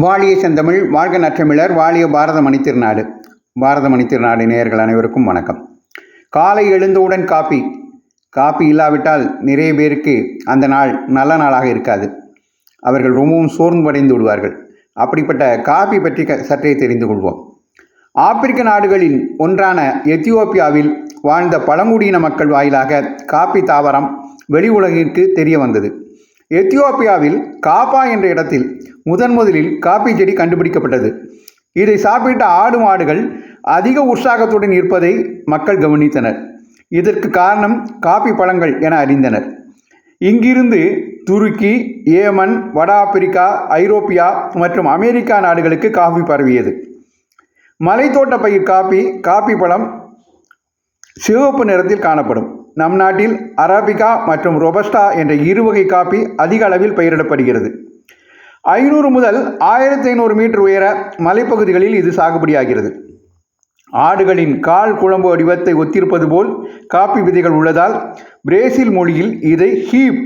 வாழிய செந்தமிழ் வாழ்க நற்றமிழர் வாழிய பாரதமணி திருநாடு. பாரதமணி திருநாடு நேயர்கள் அனைவருக்கும் வணக்கம். காலை எழுந்தவுடன் காப்பி இல்லாவிட்டால் நிறைய பேருக்கு அந்த நாள் நல்ல நாளாக இருக்காது. அவர்கள் ரொம்பவும் சோர்வடைந்து விடுவார்கள். அப்படிப்பட்ட காப்பி பற்றி சற்றே தெரிந்து கொள்வோம். ஆப்பிரிக்க நாடுகளில் ஒன்றான எத்தியோப்பியாவில் வாழ்ந்த பழங்குடியின மக்கள் வாயிலாக காப்பி தாவரம் வெளி உலகிற்கு தெரிய வந்தது. எத்தியோப்பியாவில் காப்பா என்ற இடத்தில் முதலில் காப்பி செடி கண்டுபிடிக்கப்பட்டது. இதை சாப்பிட்ட ஆடு மாடுகள் அதிக உற்சாகத்துடன் இருப்பதை மக்கள் கவனித்தனர். இதற்கு காரணம் காப்பி பழங்கள் என அறிந்தனர். இங்கிருந்து துருக்கி, ஏமன், வட ஆப்பிரிக்கா, ஐரோப்பியா மற்றும் அமெரிக்கா நாடுகளுக்கு காஃபி பரவியது. மலைத்தோட்ட பயிர் காப்பி பழம் சிவப்பு நிறத்தில் காணப்படும். நம் நாட்டில் அரபிகா மற்றும் ரொபஸ்டா என்ற இருவகை காப்பி அதிக அளவில் பயிரிடப்படுகிறது. 500 முதல் 1500 மீட்டர் உயர மலைப்பகுதிகளில் இது சாகுபடியாகிறது. ஆடுகளின் கால் குழம்பு வடிவத்தை ஒத்திருப்பது போல் காப்பி விதைகள் உள்ளதால் பிரேசில் மொழியில் இதை ஹீப்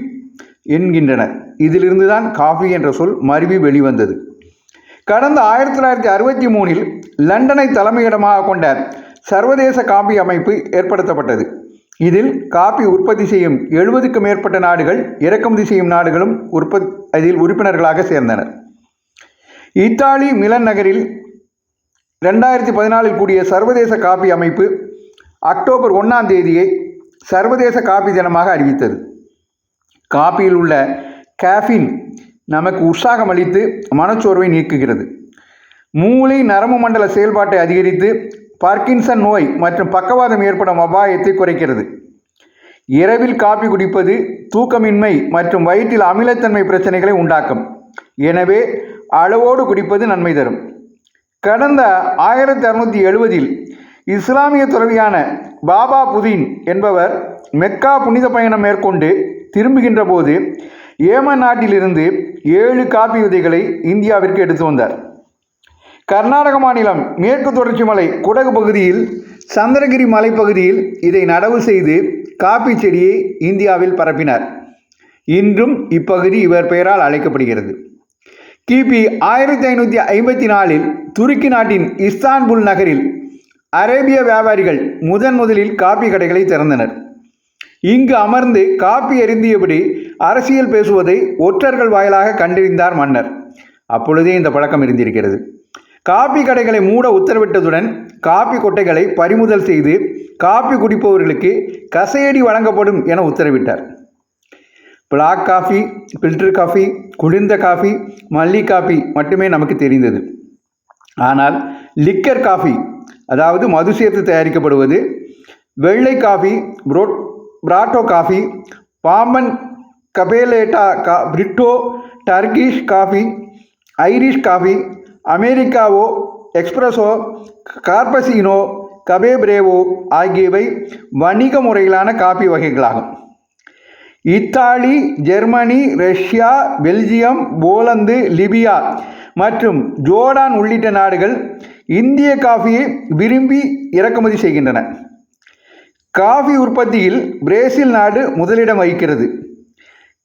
என்கின்றனர். இதிலிருந்துதான் காஃபி என்ற சொல் மருவி வெளிவந்தது. கடந்த 1963இல் லண்டனை தலைமையிடமாக கொண்ட சர்வதேச காப்பி அமைப்பு ஏற்படுத்தப்பட்டது. இதில் காப்பி உற்பத்தி செய்யும் 70க்கும் மேற்பட்ட நாடுகள், இறக்குமதி செய்யும் நாடுகளும் அதில் உறுப்பினர்களாக சேர்ந்தனர். இத்தாலி மிலன் நகரில் 2014இல் கூடிய சர்வதேச காப்பி அமைப்பு அக்டோபர் 1ஆம் தேதியை சர்வதேச காப்பி தினமாக அறிவித்தது. காப்பியில் உள்ள கேஃபின் நமக்கு உற்சாகம் அளித்து மனச்சோர்வை நீக்குகிறது. மூளை நரம்பு மண்டல செயல்பாட்டை அதிகரித்து பார்க்கின்சன் நோய் மற்றும் பக்கவாதம் ஏற்படும் அபாயத்தை குறைக்கிறது. இரவில் காப்பி குடிப்பது தூக்கமின்மை மற்றும் வயிற்றில் அமிலத்தன்மை பிரச்சனைகளை உண்டாக்கும். எனவே அளவோடு குடிப்பது நன்மை தரும். கடந்த 1670இல் இஸ்லாமிய துறவியான பாபா புதீன் என்பவர் மெக்கா புனித பயணம் மேற்கொண்டு திரும்புகின்ற போது ஏமன் நாட்டிலிருந்து 7 காப்பி விதைகளை இந்தியாவிற்கு எடுத்து வந்தார். கர்நாடக மாநிலம் மேற்கு தொடர்ச்சி மலை குடகு பகுதியில் சந்திரகிரி மலைப்பகுதியில் இதை நடவு செய்து காப்பி செடியை இந்தியாவில் பரப்பினார். இன்றும் இப்பகுதி இவர் பெயரால் அழைக்கப்படுகிறது. கிபி 1554இல் துருக்கி நாட்டின் இஸ்தான்புல் நகரில் அரேபிய வியாபாரிகள் முதலில் காப்பி கடைகளை திறந்தனர். இங்கு அமர்ந்து காப்பி அருந்தியபடி அரசியல் பேசுவதை ஒற்றர்கள் வாயிலாக கண்டறிந்தார் மன்னர். அப்பொழுதே இந்த பழக்கம் இருந்திருக்கிறது. காப்பி கடைகளை மூட உத்தரவிட்டதுடன் காப்பி கொட்டைகளை பறிமுதல் செய்து காப்பி குடிப்பவர்களுக்கு கசையடி வழங்கப்படும் என உத்தரவிட்டார். பிளாக் காஃபி, ஃபில்டர் காஃபி, குளிர்ந்த காஃபி, மல்லி காஃபி மட்டுமே நமக்கு தெரிந்தது. ஆனால் லிக்கர் காஃபி, அதாவது மது சேர்த்து தயாரிக்கப்படுவது, வெள்ளை காஃபி, பிராட்டோ காஃபி, பாம்பன் கபேலேட்டா பிரிட்டோ, Turkish coffee, Irish coffee, Americano, espresso, cappuccino, கபேபிரேவோ ஆகியவை வணிக முறையிலான காப்பி வகைகளாகும். Italy, Germany, Russia, Belgium, Poland, Libya மற்றும் ஜோர்டான் உள்ளிட்ட நாடுகள் இந்திய காஃபியை விரும்பி இறக்குமதி செய்கின்றன. காஃபி உற்பத்தியில் பிரேசில் நாடு முதலிடம் வகிக்கிறது.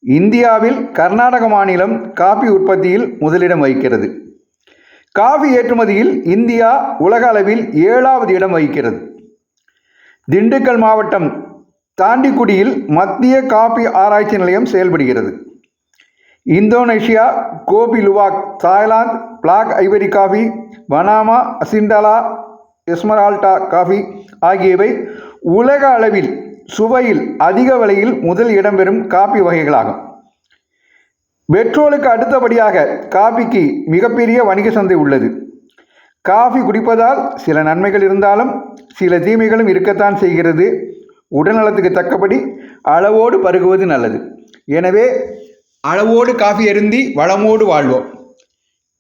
இந்தியாவில் கர்நாடக மாநிலம் காஃபி உற்பத்தியில் முதலிடம் வகிக்கிறது. காஃபி ஏற்றுமதியில் இந்தியா உலக அளவில் 7வது இடம் வகிக்கிறது. திண்டுக்கல் மாவட்டம் தாண்டிக்குடியில் மத்திய காஃபி ஆராய்ச்சி நிலையம் செயல்படுகிறது. Indonesia, Kopi Luwak, Thailand black ivory coffee, Panama, அசிண்டலா, எஸ்மரால்டா காஃபி ஆகியவை உலக அளவில் சுவையில் அதிக விலையில் முதல் இடம்பெறும் காப்பி வகைகளாகும். பெட்ரோலுக்கு அடுத்தபடியாக காபிக்கு மிகப்பெரிய வணிக சந்தை உள்ளது. காஃபி குடிப்பதால் சில நன்மைகள் இருந்தாலும் சில தீமைகளும் இருக்கத்தான் செய்கிறது. உடல்நலத்துக்கு தக்கபடி அளவோடு பருகுவது நல்லது. எனவே அளவோடு காஃபி அருந்தி வளமோடு வாழ்வோம்.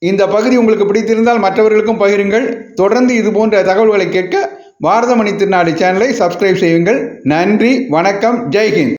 இந்த பகுதி உங்களுக்கு பிடித்திருந்தால் மற்றவர்களுக்கும் பகிருங்கள். தொடர்ந்து இதுபோன்ற தகவல்களை கேட்க பாரதமணி திருநாடு சேனலை சப்ஸ்கிரைப் செய்யுங்கள். நன்றி, வணக்கம், ஜெய்ஹிந்த்.